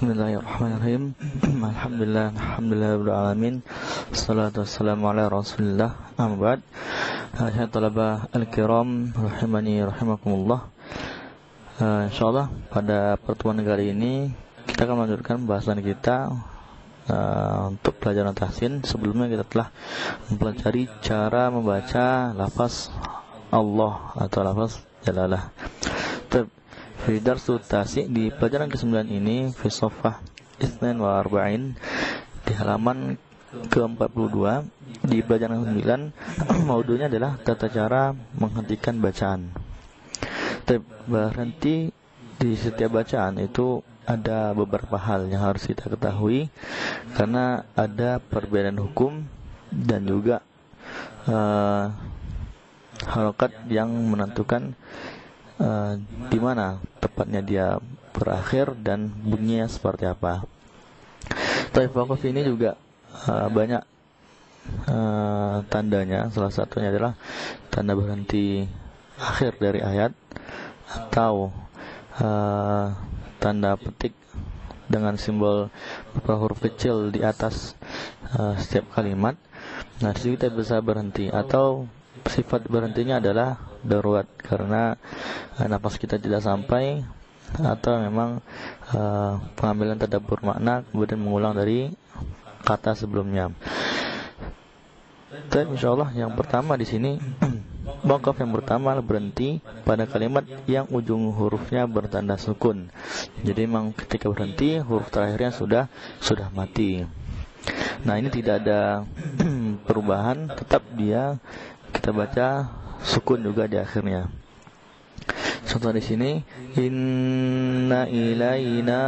Bismillahirrahmanirrahim. Alhamdulillah alamin. Wassalatu wassalamu ala Rasulillah. Amma ba'd. Ya talaba al-kiram rahimani rahimakumullah. Insyaallah pada pertemuan kali ini kita akan melanjutkan bahasan kita untuk pelajaran tahsin. Sebelumnya kita telah mempelajari cara membaca lafaz Allah atau lafaz jalalah. Di darsu tasi di pelajaran ke-9 ini fi shafah 42 di halaman ke-42 di pelajaran ke-9 maudunya adalah tata cara menghentikan bacaan. Berhenti di setiap bacaan itu ada beberapa hal yang harus kita ketahui karena ada perbedaan hukum dan juga harokat yang menentukan di mana tepatnya dia berakhir dan bunyinya seperti apa. Taif wakaf ini juga banyak tandanya. Salah satunya adalah tanda berhenti akhir dari ayat atau tanda petik dengan simbol beberapa huruf kecil di atas setiap kalimat. Nah, di situ kita bisa berhenti, atau sifat berhentinya adalah darurat karena nafas kita tidak sampai atau memang pengambilan tadabbur makna kemudian mengulang dari kata sebelumnya. Dan insyaallah yang pertama di sini wakaf yang pertama berhenti pada kalimat yang ujung hurufnya bertanda sukun. Jadi memang ketika berhenti huruf terakhirnya sudah mati. Nah, ini tidak ada perubahan, tetap dia kita baca sukun juga di akhirnya. Contoh di sini, inna ilaina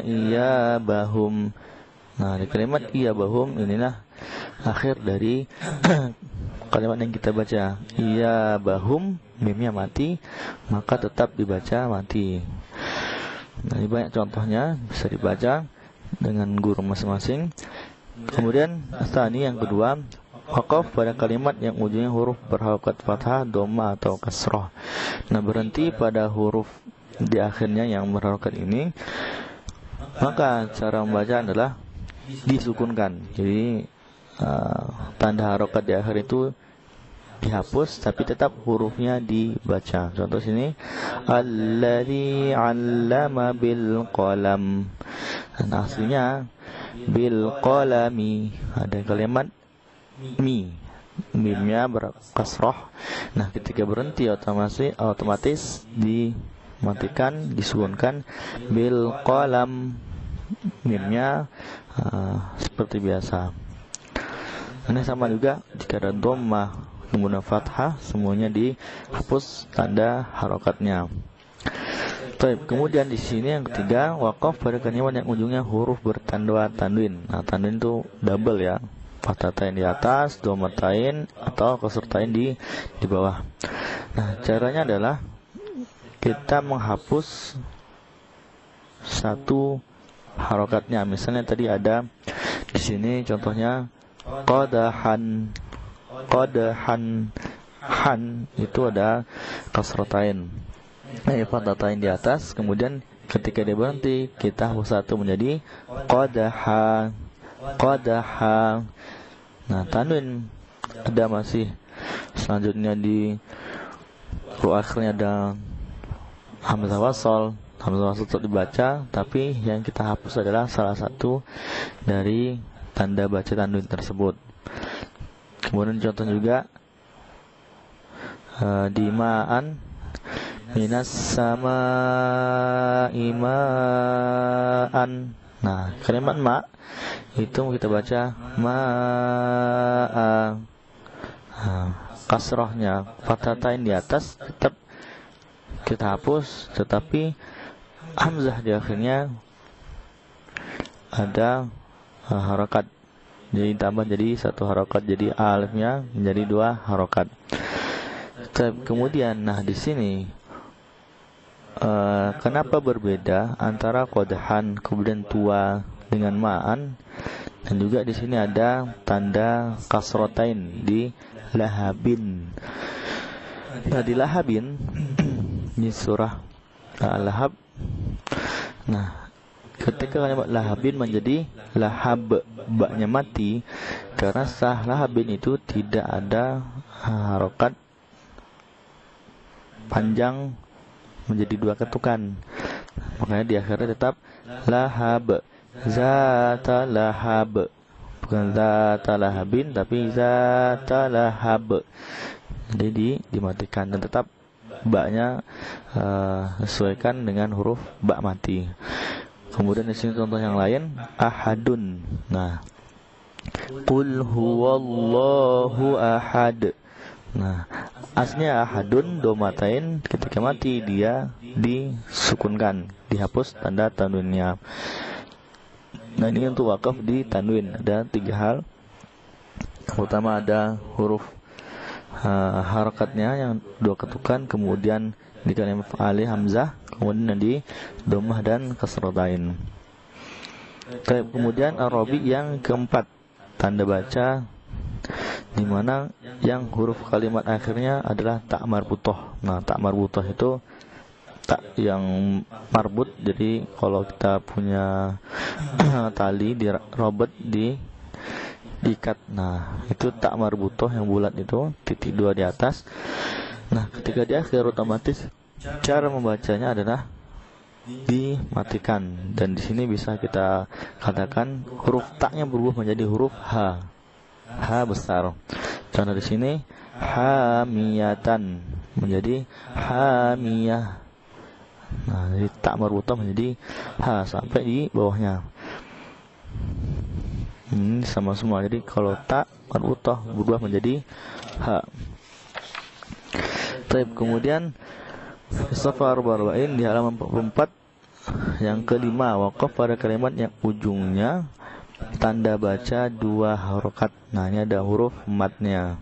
iyabahum. Nah, di kalimat iyabahum inilah akhir dari kalimat yang kita baca. Iyabahum, mimnya mati, maka tetap dibaca mati. Nah, ini banyak contohnya, bisa dibaca dengan guru masing-masing. Kemudian astani yang kedua, wakaf pada kalimat yang ujungnya huruf berharokat fathah, dhamma atau kasrah. Nah, berhenti pada huruf di akhirnya yang berharokat ini, maka cara membaca adalah disukunkan. Jadi tanda harokat di akhir itu dihapus, tapi tetap hurufnya dibaca. Contoh sini, alladzi 'allama bil qalam. Nah, aslinya bil qalami. Ada kalimat mimnya berkasrah. Nah, ketika berhenti otomatis dimatikan, disukunkan bil qalam, mimnya seperti biasa. Ini sama juga jika ada dhammah kemudian fathah, semuanya dihapus tanda harokatnya. Kemudian di sini yang ketiga, wakaf pada kalimat yang ujungnya huruf bertanda tanwin. Nah, tanwin itu double ya. Fathatain di atas, dhammatain atau kasratain di bawah. Nah, caranya adalah kita menghapus satu harokatnya. Misalnya tadi ada di sini contohnya qadahan, han itu ada kasratain. Fathatain di atas, kemudian ketika dia berhenti kita hapus satu menjadi qadaha. Nah, tanwin ada masih. Selanjutnya di huruf akhirnya ada hamzah wasal. Hamzah wasal tetap dibaca, tapi yang kita hapus adalah salah satu dari tanda baca tanwin tersebut. Kemudian contoh juga di ma'an, minas sama'i ma'an. Nah, kalimat ma itu kita baca ma'a. Kasrohnya fathatain di atas tetap kita hapus, tetapi hamzah di akhirnya ada harokat. Jadi tambah jadi satu harokat, jadi alifnya menjadi dua harokat. Kemudian, nah di sini kenapa berbeda antara qadahan kemudian tua dengan ma'an, dan juga di sini ada tanda kasrotain di lahabin. Nah, di lahabin di surah Al-Lahab, nah ketika kalimat lahabin menjadi lahab, baknya mati, karena sah lahabin itu tidak ada harokat panjang menjadi dua ketukan, makanya di akhirnya tetap lahab, zata lahab, bukan zata lahabin tapi zata lahab. Jadi dimatikan dan tetap baknya sesuaikan dengan huruf bak mati. Kemudian di sini contoh yang lain, ahadun. Nah, qul huwallahu ahad. Nah, aslinya ahadun domatain, ketika mati dia disukunkan, dihapus tanda tanwinnya. Nah, ini untuk wakaf di tanwin ada 3 hal. Pertama ada huruf harakatnya yang 2 ketukan, kemudian di kalimat alif hamzah, kemudian di dhammah dan kasratain. Kemudian ar-rabi yang keempat, tanda baca di mana yang huruf kalimat akhirnya adalah tak marbutoh. Nah, tak marbutoh itu tak yang marbut, jadi kalau kita punya tali di robot diikat. Nah, itu tak marbutoh yang bulat itu, titik 2 di atas. Nah, ketika di akhir otomatis cara membacanya adalah dimatikan, dan di sini bisa kita katakan huruf taknya berubah menjadi huruf H, H besar. Contoh di sini hamiyatan menjadi hamiyah. Nah, jadi tak marbutoh menjadi H sampai di bawahnya. Ini sama semua. Jadi kalau tak marbutoh berubah menjadi H. Kemudian Safar Arba'in di halaman 44 yang kelima, wakaf pada kalimat yang ujungnya tanda baca 2 harokat. Nah, ini ada huruf matnya.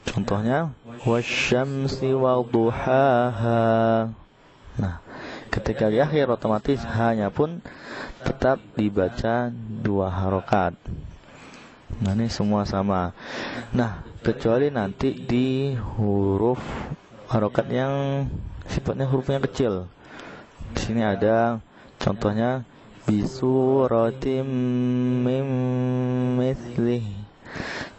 Contohnya wasyamsi wadduhaha. Nah, ketika di akhir otomatis hanya pun tetap dibaca 2 harokat. Nah, ini semua sama. Nah, kecuali nanti di huruf harokat yang sifatnya hurufnya kecil. Di sini ada contohnya bisuratim mim mithlih.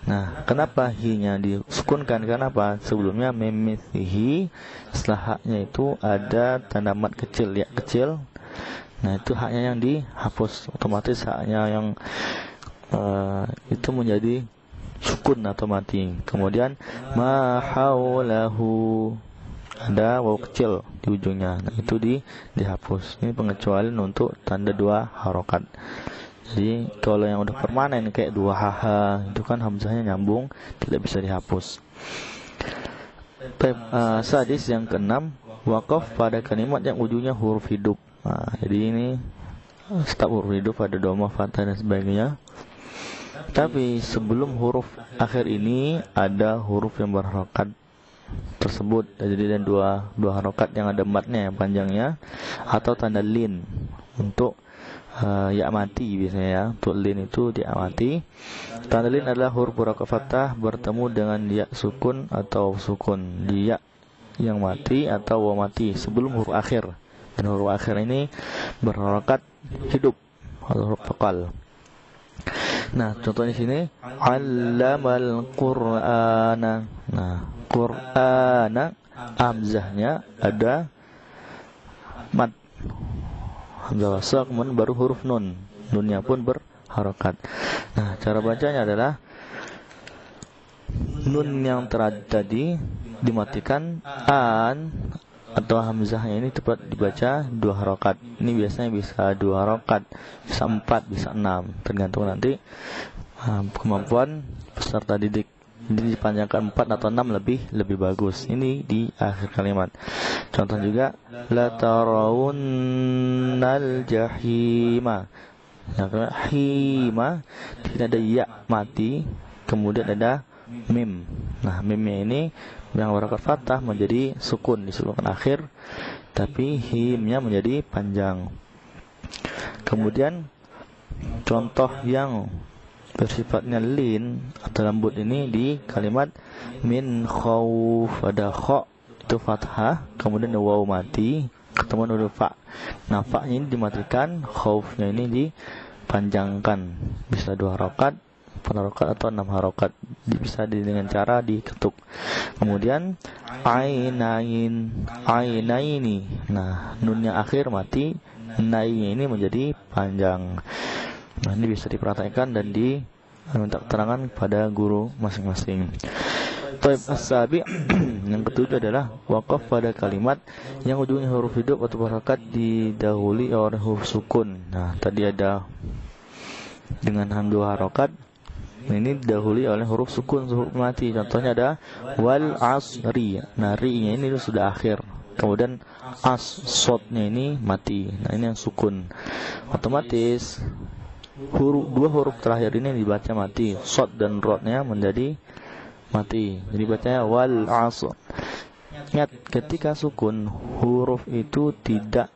Nah, kenapa hi-nya disukunkan? Kenapa? Sebelumnya mim mithlihi, setelah haknya itu ada tanda mat kecil, ya kecil. Nah, itu haknya yang dihapus, otomatis haknya yang itu menjadi sukun atau mati. Kemudian ma haulahu, ada waw kecil di ujungnya. Nah, itu dihapus. Ini pengecualian untuk tanda 2 harokat. Jadi kalau yang udah permanen kayak 2 haha, itu kan hamzahnya nyambung, tidak bisa dihapus. Sadis yang keenam, wakaf pada kalimat yang ujungnya huruf hidup. Nah, jadi ini setiap huruf hidup ada dhammah, fathah dan sebagainya. Tapi sebelum huruf akhir ini ada huruf yang berharokat tersebut. Jadi dan dua harokat yang ada matnya yang panjangnya, atau tanda lin untuk ya mati biasanya ya. Untuk lin itu ya mati. Tanda lin adalah huruf berharokat fathah bertemu dengan ya sukun atau sukun di ya yang mati atau waw mati sebelum huruf akhir. Dan huruf akhir ini berharokat hidup atau huruf vokal. Nah, contohnya sini allamal qur'ana. Nah, qur'ana hamzahnya ada mat, hamzah wasal, kemudian baru huruf nun, nunnya pun berharokat. Nah, cara bacanya adalah nun yang tadi dimatikan, an atau hamzahnya ini tepat dibaca 2 harokat. Ini biasanya bisa 2 harokat, bisa 4, bisa 6, tergantung nanti kemampuan peserta didik. Jadi dipanjangkan 4 atau 6 lebih bagus. Ini di akhir kalimat. Contoh juga la tarawunnal jahima. Nah, hima tidak ada ya mati, kemudian ada mim. Nah, mimnya ini yang berharokat fathah menjadi sukun di sebelum akhir, tapi himnya menjadi panjang. Kemudian contoh yang bersifatnya lin atau lembut ini di kalimat min khauf, ada kha itu fathah, kemudian waw mati, ketemu huruf fa. Nah, fa-nya ini dimatikan, khaufnya ini dipanjangkan. Bisa 2 harokat, 4 harokat atau 6 harokat. Bisa dengan cara diketuk. Kemudian ainaini. Nah, nunnya akhir mati, nainya ini menjadi panjang. Nah, ini bisa diperhatikan dan minta keterangan kepada guru masing-masing. As-sabi' yang ketujuh adalah wakaf pada kalimat yang ujungnya huruf hidup atau harakat didahului oleh huruf sukun. Nah, tadi ada dengan 2 harokat, ini didahului oleh huruf sukun, huruf mati. Contohnya ada wal asri. Nah, ri-nya ini sudah akhir. Kemudian sodnya ini mati. Nah, ini yang sukun. Otomatis 2 huruf terakhir ini dibaca mati. Sod dan rodnya menjadi mati. Jadi bacanya wal asr. Ingat, ketika sukun, huruf itu tidak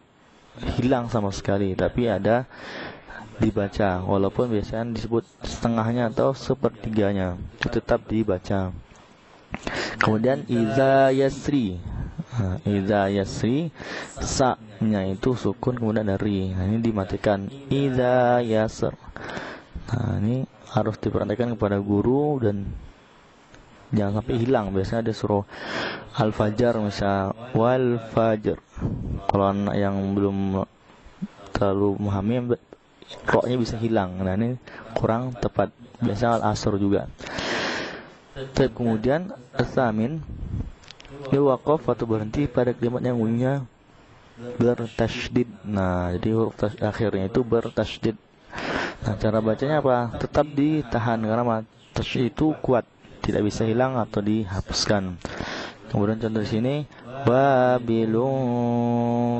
hilang sama sekali, tapi ada dibaca, walaupun biasanya disebut setengahnya atau sepertiganya, itu tetap dibaca. Kemudian iza yasri. Nah, iza yasri, sa-nya itu sukun, kemudian dari. Nah, ini dimatikan. Iza yasr. Nah, ini harus diperhatikan kepada guru dan jangan sampai hilang. Biasanya ada suruh al-fajar, misal wal fajr. Kalau anak yang belum terlalu memahami, roknya bisa hilang. Nah, ini kurang tepat. Biasanya al-asr juga. Tapi kemudian as-samin, ini wakaf atau berhenti pada kalimat yang bunyinya bertasydid. Nah, jadi huruf akhirnya itu bertasydid. Nah, cara bacanya apa? Tetap ditahan karena tasydid itu kuat, tidak bisa hilang atau dihapuskan. Kemudian contoh di sini babilun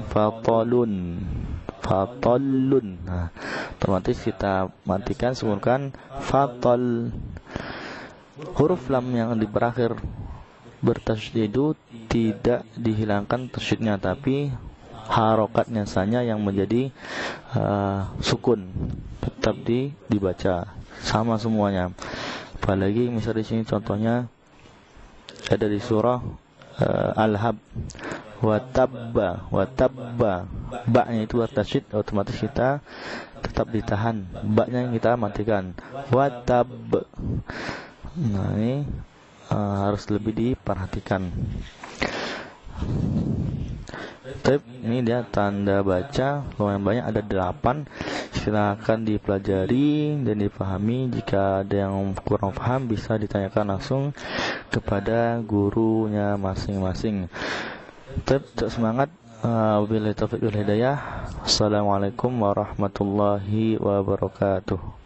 fatalun. Nah, otomatis kita matikan, sukunkan fatal. Huruf lam yang di berakhir bertasydid itu tidak dihilangkan tasydidnya, tapi harokatnya saja yang menjadi sukun, tetap dibaca sama semuanya. Apalagi misal di sini contohnya ada di surah Al-Hab, watabba. Ba-nya itu bertasydid, otomatis kita tetap ditahan, ba-nya yang kita matikan. Watab. Nah, ini harus lebih diperhatikan. Ini dia tanda baca lumayan banyak, ada 8. Silakan dipelajari dan dipahami. Jika ada yang kurang paham bisa ditanyakan langsung kepada gurunya masing-masing. Tetap semangat. Wabillahi taufiq wal hidayah. Assalamualaikum warahmatullahi wabarakatuh.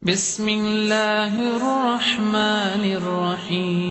Bismillahirrahmanirrahim.